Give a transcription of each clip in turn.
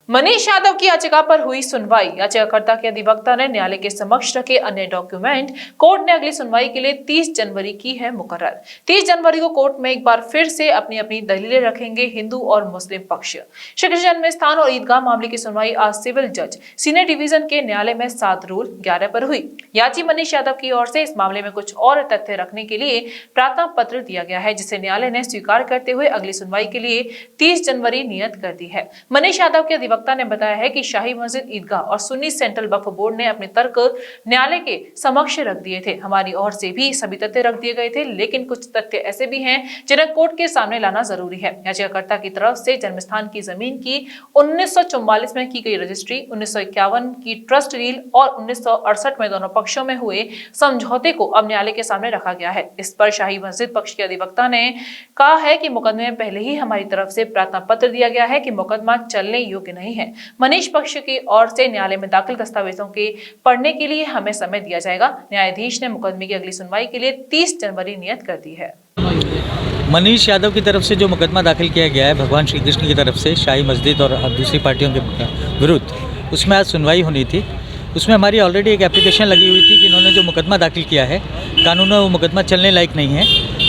मनीष यादव की याचिका पर हुई सुनवाई। याचिकाकर्ता के अधिवक्ता ने न्यायालय के समक्ष रखे अन्य डॉक्यूमेंट। कोर्ट ने अगली सुनवाई के लिए 30 जनवरी की है मुकर्रर। 30 जनवरी को कोर्ट में एक बार फिर से अपनी अपनी दलीलें रखेंगे हिंदू और मुस्लिम पक्ष। श्री कृष्ण जन्म स्थान और ईदगाह मामले की सुनवाई आज सिविल जज सीनियर डिवीजन के न्यायालय में 7 रूल 11 पर हुई। याची मनीष यादव की ओर से इस मामले में कुछ और तथ्य रखने के लिए प्रार्थना पत्र दिया गया है, जिसे न्यायालय ने स्वीकार करते हुए अगली सुनवाई के लिए 30 जनवरी नियत कर दी है। मनीष यादव के अधिवक्ता ने बताया है कि शाही मस्जिद, ईदगाह और सुन्नी सेंट्रल वक्फ बोर्ड ने अपने तर्क न्यायालय के समक्ष रख दिए थे। हमारी ओर से भी सभी तथ्य रख दिए गए थे, लेकिन कुछ तथ्य ऐसे भी हैं जिन्हें कोर्ट के सामने लाना जरूरी है। याचिकाकर्ता की तरफ से जन्मस्थान की जमीन की 1944 में की गई रजिस्ट्री, 1951 की ट्रस्ट डील और 1968 में दोनों पक्षों में हुए समझौते को अब न्यायालय के सामने रखा गया है। इस पर शाही मस्जिद पक्ष के अधिवक्ता ने कहा है कि मुकदमे में पहले ही हमारी तरफ से प्रार्थना पत्र दिया गया है कि मुकदमा चलने योग्य नहीं है। मनीष पक्ष की ओर से न्यायालय में दाखिल दस्तावेजों के पढ़ने के लिए हमें समय दिया जाएगा। न्यायाधीश ने मुकदमे की अगली सुनवाई के लिए 30 जनवरी नियत कर दी है। मनीष यादव की तरफ से जो मुकदमा दाखिल किया गया है भगवान श्री कृष्ण की तरफ से शाही मस्जिद और दूसरी पार्टियों के विरुद्ध, उसमें आज सुनवाई होनी थी। उसमें हमारी ऑलरेडी एक एप्लीकेशन लगी हुई थी कि इन्होंने जो मुकदमा दाखिल किया है कानून में वो मुकदमा चलने लायक नहीं है,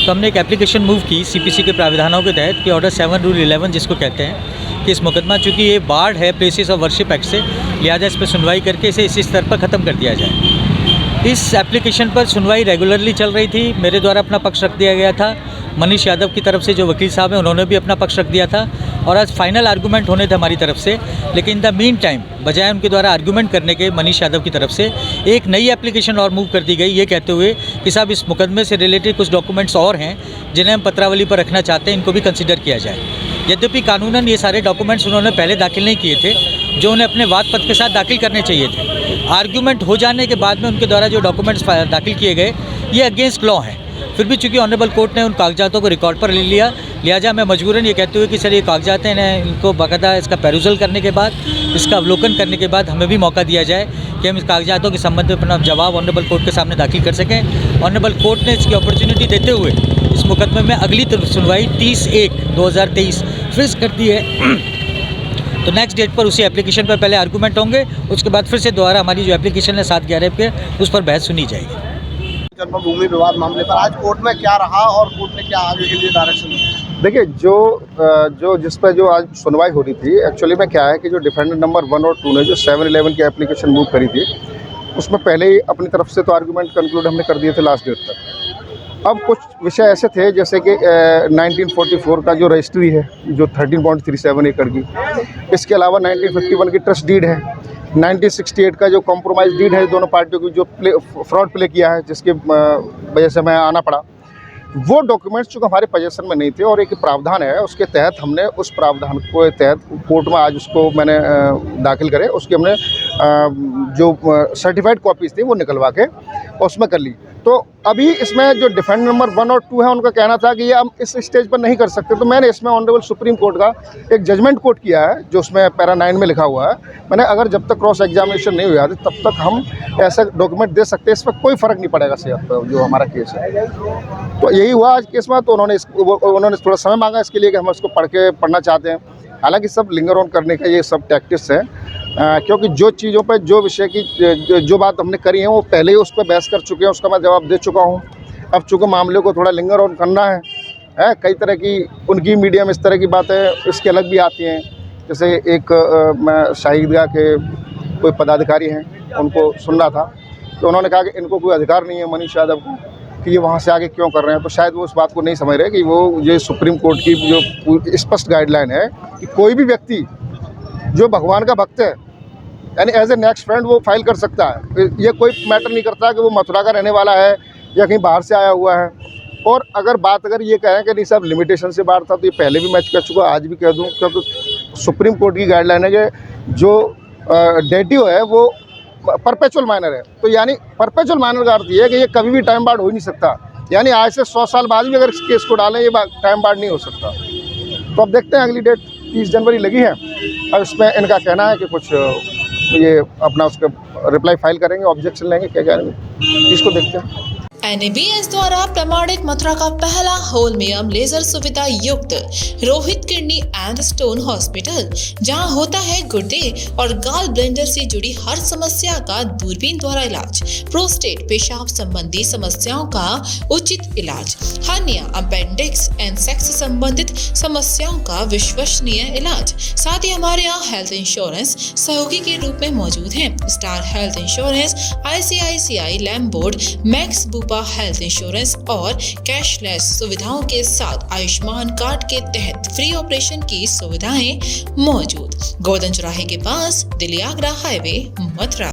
तो हमने एक एप्लीकेशन मूव की सीपीसी के प्रावधानों के तहत कि ऑर्डर 7 रूल 11 जिसको कहते हैं कि इस मुकदमा चूँकि ये बार्ड है प्लेसेस ऑफ वर्शिप एक्ट से, लिहाजा इस पर सुनवाई करके इसे इसी स्तर पर ख़त्म कर दिया जाए। इस एप्लीकेशन पर सुनवाई रेगुलरली चल रही थी। मेरे द्वारा अपना पक्ष रख दिया गया था। मनीष यादव की तरफ से जो वकील साहब हैं उन्होंने भी अपना पक्ष रख दिया था और आज फाइनल आर्गूमेंट होने थे हमारी तरफ से, लेकिन इन द मीन टाइम बजाय उनके द्वारा आर्गूमेंट करने के मनीष यादव की तरफ से एक नई एप्लीकेशन और मूव कर दी गई, ये कहते हुए कि साहब इस मुकदमे से रिलेटेड कुछ डॉक्यूमेंट्स और हैं जिन्हें हम पत्रावली पर रखना चाहते हैं, इनको भी कंसिडर किया जाए। यद्यपि कानूनन ये सारे डॉक्यूमेंट्स उन्होंने पहले दाखिल नहीं किए थे जो उन्हें अपने वाद पत्र के साथ दाखिल करने चाहिए थे। आर्गूमेंट हो जाने के बाद में उनके द्वारा जो डॉक्यूमेंट्स दाखिल किए गए ये अगेंस्ट लॉ हैं। फिर भी चूंकि ऑनरेबल कोर्ट ने उन कागजातों को रिकॉर्ड पर ले लिया, लिहाजा मैं मजबूरन ये कहते हुए कि सर ये कागजात हैं, इनको बाकायदा इसका पेरुजल करने के बाद, इसका अवलोकन करने के बाद हमें भी मौका दिया जाए कि हम इस कागजातों के संबंध में अपना जवाब ऑनरेबल कोर्ट के सामने दाखिल कर सकें। ऑनरेबल कोर्ट ने इसकी अपॉर्चुनिटी देते हुए इस मुकदमे में अगली सुनवाई 30/1/2023 फिक्स कर दी है। तो नेक्स्ट डेट पर उसी एप्लीकेशन पर पहले आर्गूमेंट होंगे, उसके बाद फिर से दोबारा हमारी जो एप्लीकेशन है 7/11 पे उस पर बहस सुनी जाएगी। जन्मभूमि विवाद मामले पर आज कोर्ट में क्या रहा और कोर्ट ने क्या आगे के लिए डायरेक्शन दिया? देखिए, जिस पर जो आज सुनवाई हो रही थी, एक्चुअली में क्या है कि जो डिफेंडेंट नंबर 1 और 2 ने जो 7/11 की एप्लीकेशन मूव करी थी, उसमें पहले ही अपनी तरफ से तो आर्गूमेंट कंक्लूड हमने कर दिए थे लास्ट डेट तक। अब कुछ विषय ऐसे थे जैसे कि 1944 का जो रजिस्ट्री है जो 13.37 एकड़ की, इसके अलावा 1951 की ट्रस्ट डीड है, 1968 का जो कॉम्प्रोमाइज़ डीड है दोनों पार्टियों की जो फ्रॉड प्ले किया है जिसकी वजह से मैं आना पड़ा, वो डॉक्यूमेंट्स जो हमारे पोजीशन में नहीं थे और एक प्रावधान है उसके तहत हमने उस प्रावधान को तहत कोर्ट में आज उसको मैंने दाखिल करे, उसकी हमने जो सर्टिफाइड कॉपीज़ थी वो निकलवा के उसमें कर ली। तो अभी इसमें जो डिफेंडेंट नंबर 1 और 2 है उनका कहना था कि ये हम इस स्टेज पर नहीं कर सकते, तो मैंने इसमें ऑनरेबल सुप्रीम कोर्ट का एक जजमेंट कोट किया है जो उसमें पैरा 9 में लिखा हुआ है। मैंने अगर जब तक क्रॉस एग्जामिनेशन नहीं हुआ तब तक हम ऐसा डॉक्यूमेंट दे सकते हैं, इस पर कोई फ़र्क नहीं पड़ेगा सेहत पर जो हमारा केस है। तो यही हुआ आज केस में। तो उन्होंने थोड़ा समय मांगा इसके लिए कि हम इसको पढ़ना चाहते हैं। हालांकि सब लिंगर ऑन करने का ये सब टैक्टिक्स है, क्योंकि जो चीज़ों पर जो विषय की जो बात हमने करी है वो पहले ही उस पर बहस कर चुके हैं, उसका मैं जवाब दे चुका हूँ। अब चूँकि मामले को थोड़ा लिंगर ऑन करना है, कई तरह की उनकी मीडिया में इस तरह की बातें इसके अलग भी आती हैं। जैसे एक मैं शाही ईदगाह के कोई पदाधिकारी हैं उनको सुन रहा था, तो उन्होंने कहा कि इनको कोई अधिकार नहीं है मनीष यादव को कि ये वहाँ से आगे क्यों कर रहे हैं। तो शायद वो उस बात को नहीं समझ रहे कि वो ये सुप्रीम कोर्ट की जो स्पष्ट गाइडलाइन है कि कोई भी व्यक्ति जो भगवान का भक्त है यानी एज ए नेक्स्ट फ्रेंड वो फाइल कर सकता है। ये कोई मैटर नहीं करता कि वो मथुरा का रहने वाला है या कहीं बाहर से आया हुआ है। और अगर ये कहें कि नहीं साहब लिमिटेशन से बाहर था, तो ये पहले भी मैं कह चुका, आज भी कह दूँ, क्योंकि सुप्रीम कोर्ट की गाइडलाइन है कि जो डेटिव है वो परपेचुअल माइनर है। तो यानी परपेचुअल माइनर का अर्थ ये है कि ये कभी भी टाइम बार्ड हो ही नहीं सकता, यानी आज से 100 साल बाद भी अगर इस केस को डालें ये टाइम बार्ड नहीं हो सकता। तो अब देखते हैं, अगली डेट 30 जनवरी लगी है। अब इसमें इनका कहना है कि कुछ ये अपना उसका रिप्लाई फाइल करेंगे, ऑब्जेक्शन लेंगे, क्या करेंगे, इसको देखते हैं। NABS द्वारा प्रमाणित मथुरा का पहला होलमियम लेजर सुविधा युक्त Rohit kidney and stone hospital, जहां होता है गुर्दे और गाल ब्लेंडर से जुड़ी हर समस्या का दूरबीन द्वारा इलाज, प्रोस्टेट पेशाब संबंधी समस्याओं का उचित इलाज, हर्निया, अपेंडिक्स एंड सेक्स संबंधित समस्याओं का विश्वसनीय इलाज। साथ ही हमारे यहाँ हेल्थ इंश्योरेंस सहयोगी के रूप में मौजूद हैं। Star Health Insurance, ICICI Lombard, Max Bupa Health Insurance और कैशलेस सुविधाओं के साथ आयुष्मान कार्ड के तहत फ्री ऑपरेशन की सुविधाएं मौजूद। गोवर्धन चौराहे के पास दिल्ली आगरा हाईवे, मथुरा।